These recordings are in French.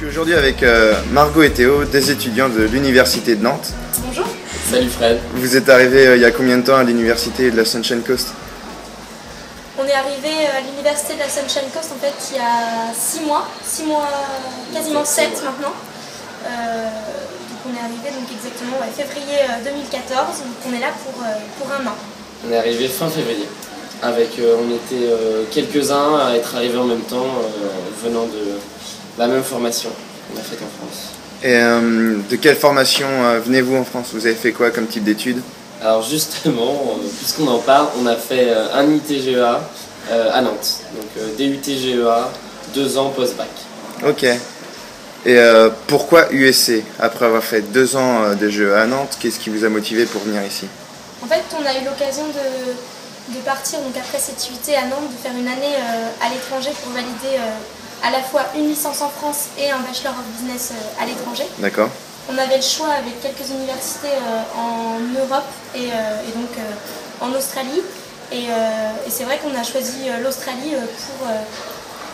suis aujourd'hui avec Margot et Théo, des étudiants de l'Université de Nantes. Bonjour. Salut Fred. Vous êtes arrivés il y a combien de temps à l'Université de la Sunshine Coast? On est arrivé à l'Université de la Sunshine Coast en fait il y a 6 mois, quasiment 7 maintenant. Donc on est arrivé donc exactement février 2014, donc on est là pour un an. On est arrivé fin février. On était quelques-uns à être arrivés en même temps, venant de la même formation qu'on a faite en France. Et de quelle formation venez-vous en France? Vous avez fait quoi comme type d'études? Alors justement, puisqu'on en parle, on a fait un ITGEA à Nantes. Donc DUT-GEA, 2 ans post-bac. Ok. Et pourquoi USC? Après avoir fait 2 ans de GEA à Nantes, qu'est-ce qui vous a motivé pour venir ici? En fait, on a eu l'occasion de partir donc après cette UT à Nantes, de faire une année à l'étranger pour valider à la fois une licence en France et un Bachelor of Business à l'étranger. D'accord. On avait le choix avec quelques universités en Europe et donc en Australie. Et c'est vrai qu'on a choisi l'Australie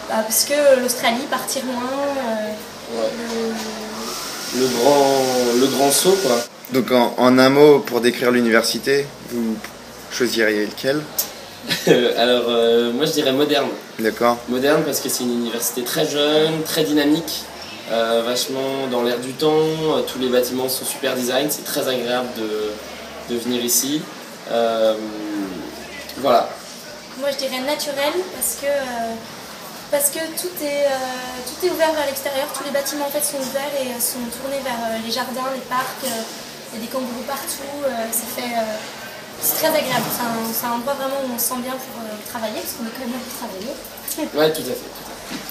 parce que l'Australie, partir loin, le grand saut quoi. Donc en un mot, pour décrire l'université, vous choisiriez lequel? Alors moi je dirais moderne. D'accord. Moderne parce que c'est une université très jeune, très dynamique, vachement dans l'air du temps, tous les bâtiments sont super design, c'est très agréable de venir ici. Voilà. Moi je dirais naturel parce que tout est ouvert vers l'extérieur, tous les bâtiments en fait sont ouverts et sont tournés vers les jardins, les parcs, il y a des kangourous partout, c'est très agréable, c'est un endroit vraiment où on se sent bien pour travailler, parce qu'on est quand même là pour travailler. Ouais, tout à fait.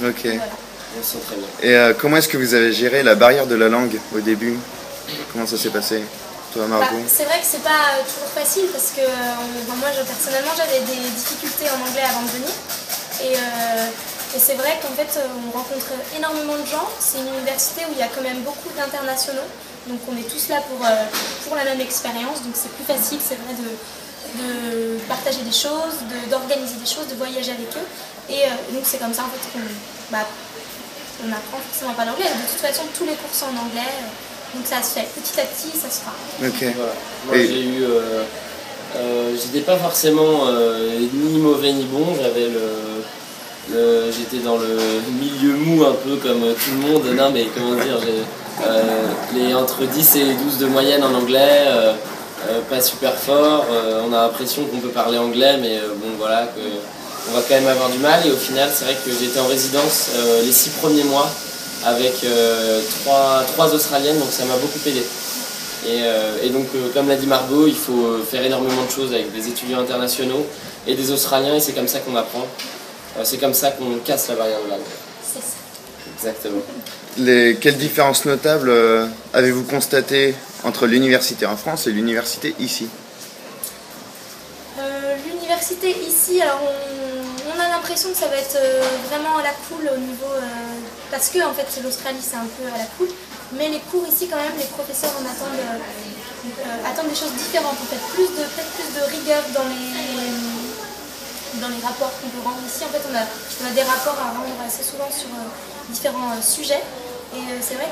Ok. Voilà. On se sent très bien. Et comment est-ce que vous avez géré la barrière de la langue au début? Comment ça s'est passé, toi Margot? C'est vrai que c'est pas toujours facile, parce que moi personnellement j'avais des difficultés en anglais avant de venir. Et c'est vrai qu'en fait on rencontre énormément de gens, c'est une université où il y a quand même beaucoup d'internationaux. Donc on est tous là pour la même expérience, donc c'est plus facile, c'est vrai, de partager des choses, d'organiser des choses, de voyager avec eux. Et donc c'est comme ça en fait qu'on apprend forcément pas l'anglais. De toute façon tous les cours sont en anglais, donc ça se fait petit à petit, ça se fera. Ok. Voilà. Moi j'étais pas forcément ni mauvais ni bon, j'étais dans le milieu mou un peu comme tout le monde. Non mais comment dire, les entre 10 et 12 de moyenne en anglais, pas super fort, on a l'impression qu'on peut parler anglais mais bon voilà, on va quand même avoir du mal. Et au final c'est vrai que j'étais en résidence les 6 premiers mois avec 3 Australiennes, donc ça m'a beaucoup aidé. Et donc comme l'a dit Margot, il faut faire énormément de choses avec des étudiants internationaux et des Australiens, et c'est comme ça qu'on apprend. C'est comme ça qu'on casse la barrière de la langue. C'est ça. Exactement. Quelles différences notables avez-vous constatées entre l'université en France et l'université ici? L'université ici, alors on a l'impression que ça va être vraiment à la cool au niveau... parce que en fait l'Australie c'est un peu à la cool, mais les cours ici quand même, les professeurs en attendent des choses différentes en fait, peut-être plus de rigueur dans les rapports qu'on peut rendre ici. En fait on a des rapports à rendre assez souvent sur différents sujets, et c'est vrai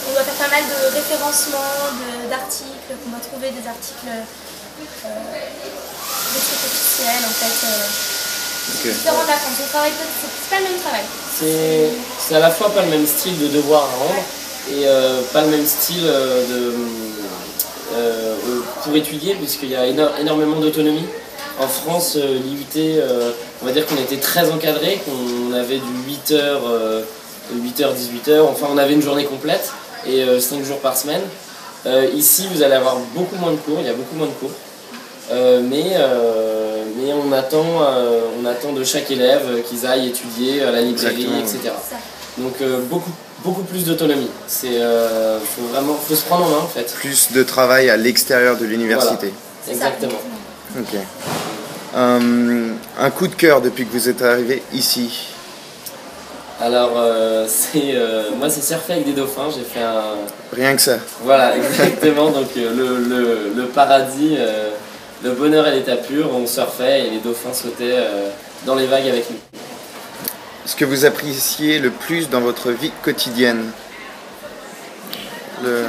on doit faire pas mal de référencements, d'articles, qu'on doit trouver des articles, des trucs officiels en fait. Okay. Différents de la France, c'est pas le même travail. C'est à la fois pas le même style de devoir à rendre, et pas le même style pour étudier, puisqu'il y a énormément d'autonomie. En France, l'IUT, on va dire qu'on était très encadré, qu'on avait du 8h, 18h, enfin on avait une journée complète et 5 jours par semaine. Ici, vous allez avoir beaucoup moins de cours, il y a beaucoup moins de cours, mais on attend de chaque élève qu'ils aillent étudier à la librairie, etc. Donc beaucoup plus d'autonomie. Faut se prendre en main en fait. Plus de travail à l'extérieur de l'université. Voilà. Exactement. Ok. Un coup de cœur depuis que vous êtes arrivé ici? Alors moi c'est surfer avec des dauphins, j'ai fait un... Rien que ça. Voilà, exactement, donc le paradis, le bonheur à l'état pur, on surfait et les dauphins sautaient dans les vagues avec nous. ce que vous appréciez le plus dans votre vie quotidienne? Le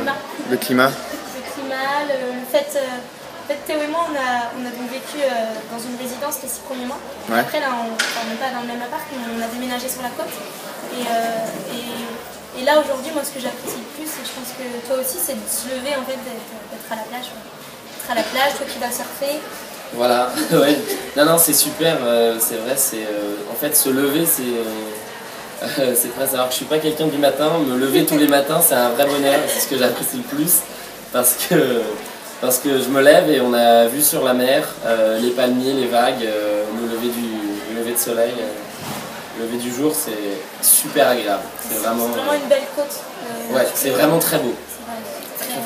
climat. Le climat, le fait, Théo et moi, on a donc vécu dans une résidence les 6 premiers mois. Ouais. Après, là, on n'est pas dans le même appart, mais on a déménagé sur la côte. Et là, aujourd'hui, moi, ce que j'apprécie le plus, et je pense que toi aussi, c'est de se lever, en fait, d'être à la plage. D'être à la plage, toi qui vas surfer. Voilà, ouais. Non, c'est super, c'est vrai, en fait, se lever, c'est très. Alors que je suis pas quelqu'un du matin, me lever tous les matins, c'est un vrai bonheur, c'est ce que j'apprécie le plus, parce que je me lève et on a vu sur la mer, les palmiers, les vagues, le lever de soleil, le lever du jour, c'est super agréable. C'est vraiment une belle côte. Ouais, c'est vraiment très beau.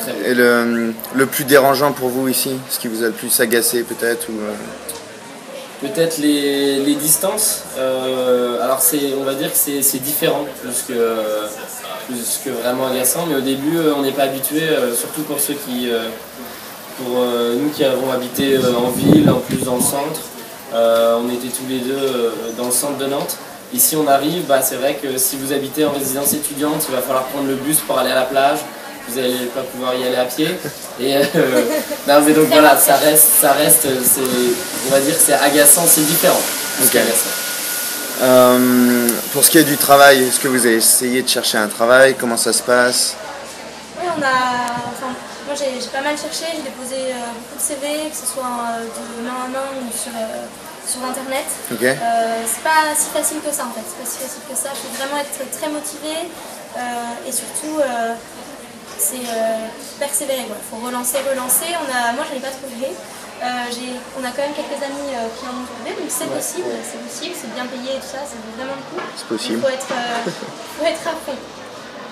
Très beau. Et le plus dérangeant pour vous ici, ce qui vous a le plus agacé peut-être ou... Peut-être les distances. Alors on va dire que c'est différent plus que vraiment agaçant, mais au début on n'est pas habitué, surtout pour ceux pour nous qui avons habité en ville, en plus dans le centre. On était tous les deux dans le centre de Nantes. Ici on arrive, c'est vrai que si vous habitez en résidence étudiante, il va falloir prendre le bus pour aller à la plage. Vous n'allez pas pouvoir y aller à pied. Et non, mais donc voilà, ça reste on va dire que c'est agaçant, c'est différent. Okay. Pour ce qui est du travail, est-ce que vous avez essayé de chercher un travail? Comment ça se passe? Oui, moi j'ai pas mal cherché, j'ai déposé beaucoup de CV, que ce soit de main à main ou sur internet. Okay. C'est pas si facile que ça en fait, c'est pas si facile que ça. Il faut vraiment être très motivé et surtout c'est persévérer. Il faut relancer. Moi je n'ai pas trouvé. On a quand même quelques amis qui en ont trouvé, donc c'est possible, c'est bien payé et tout ça, c'est vraiment le coup. C'est possible. Il faut être à fond.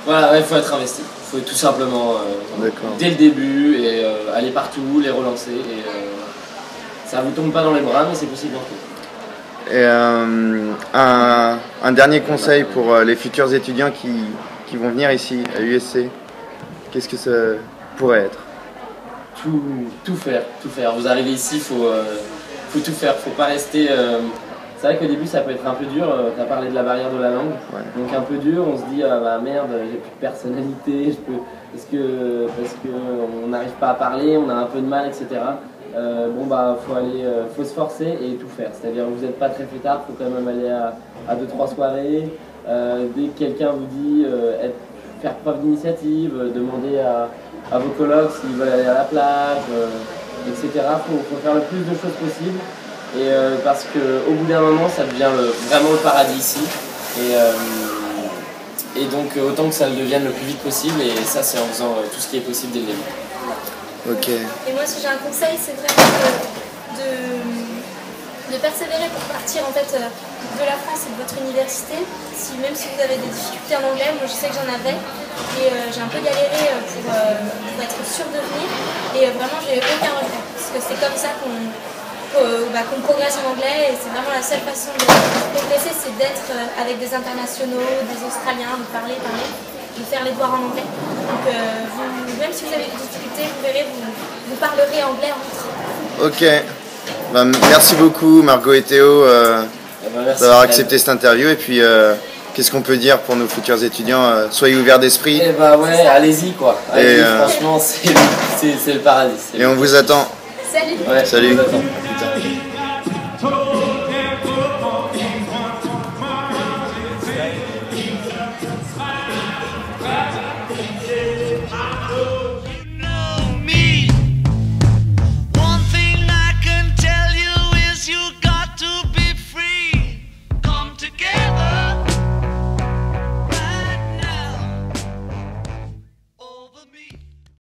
Voilà, il faut être investi. Il faut tout simplement, dès le début, et aller partout, les relancer. Et ça ne vous tombe pas dans les bras, mais c'est possible en tout. Et un dernier conseil pour les futurs étudiants qui vont venir ici à USC, qu'est-ce que ça pourrait être? Tout faire. Vous arrivez ici, il faut tout faire. Faut pas rester. C'est vrai qu'au début ça peut être un peu dur. Tu as parlé de la barrière de la langue, donc un peu dur. On se dit merde, j'ai plus de personnalité. Parce que on n'arrive pas à parler, on a un peu de mal, etc. Faut se forcer et tout faire. C'est-à-dire vous n'êtes pas très tard, faut quand même aller à 2-3 soirées. Dès que quelqu'un vous dit faire preuve d'initiative, demander à vos colocs s'ils veulent aller à la plage, etc. Faut faire le plus de choses possible, et parce qu'au bout d'un moment ça devient vraiment le paradis ici, et donc autant que ça le devienne le plus vite possible, et ça c'est en faisant tout ce qui est possible dès le début. Ok. Et moi si j'ai un conseil, c'est vraiment de persévérer pour partir en fait de la France et de votre université. Même si vous avez des difficultés en anglais, moi je sais que j'en avais et j'ai un peu galéré pour être sûre de venir, et vraiment j'ai aucun regret parce que c'est comme ça qu'on progresse en anglais, et c'est vraiment la seule façon de progresser, c'est d'être avec des internationaux, des Australiens, de parler, de faire les devoirs en anglais. Donc même si vous avez des difficultés, vous verrez, vous parlerez anglais en rentrant. Ok. Merci beaucoup Margot et Théo d'avoir accepté cette interview, et puis qu'est-ce qu'on peut dire pour nos futurs étudiants? Soyez ouverts d'esprit. Et allez-y quoi. Allez, franchement c'est le paradis. Et on vous attend. Salut. Ouais, salut. On vous attend. I know